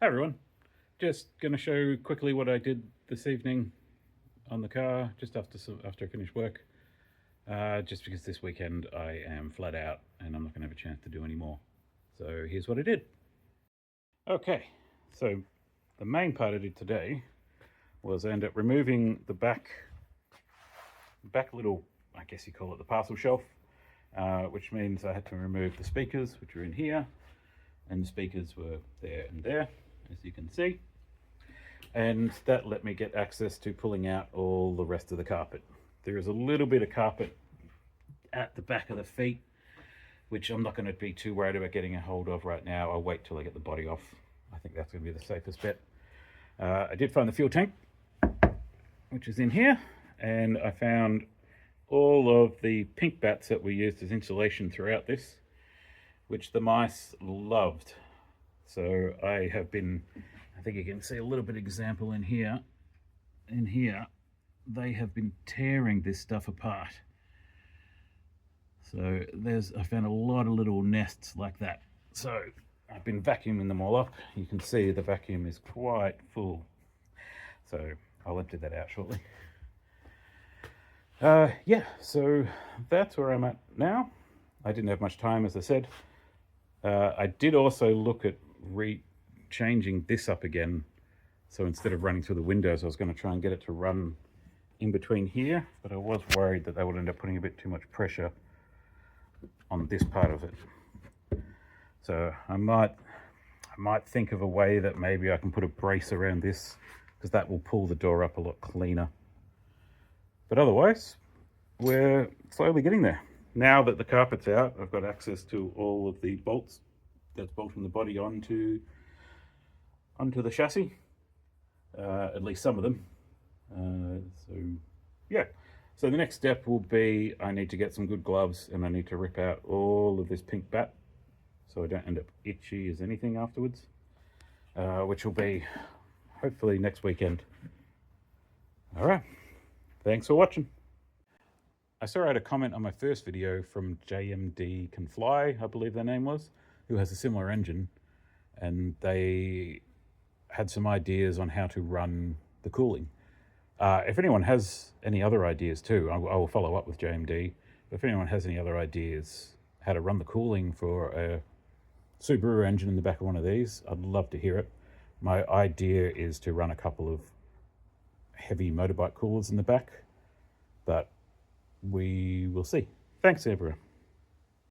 Hi everyone, just going to show quickly what I did this evening on the car just after I finished work. Just because this weekend I am flat out and I'm not going to have a chance to do any more. So here's what I did. Okay, so the main part I did today was I ended up removing the back little, I guess you call it the parcel shelf, which means I had to remove the speakers, which are in here, and the speakers were there and there, as you can see, and that let me get access to pulling out all the rest of the carpet. There is a little bit of carpet at the back of the feet, which I'm not going to be too worried about getting a hold of right now. I'll wait till I get the body off. I think that's going to be the safest bet. I did find the fuel tank, which is in here, and I found all of the pink bats that we used as insulation throughout this, which the mice loved. So I think you can see a little bit of example in here. They have been tearing this stuff apart. So I found a lot of little nests like that. So I've been vacuuming them all up. You can see the vacuum is quite full. So I'll empty that out shortly. Yeah, so that's where I'm at now. I didn't have much time, as I said. I did also look at changing this up again. So instead of running through the windows, I was going to try and get it to run in between here, but I was worried that they would end up putting a bit too much pressure on this part of it. So I might think of a way that maybe I can put a brace around this, because that will pull the door up a lot cleaner. But otherwise, we're slowly getting there. Now that the carpet's out, I've got access to all of the bolts that's bolting the body onto the chassis, at least some of them. So yeah, so the next step will be I need to get some good gloves, and I need to rip out all of this pink bat so I don't end up itchy as anything afterwards, which will be hopefully next weekend. All right, thanks for watching. I saw I had a comment on my first video from JMD Can Fly, I believe their name was, who has a similar engine, and they had some ideas on how to run the cooling. If anyone has any other ideas too, I will follow up with JMD. But if anyone has any other ideas how to run the cooling for a Subaru engine in the back of one of these, I'd love to hear it. My idea is to run a couple of heavy motorbike coolers in the back, but we will see. Thanks, everyone.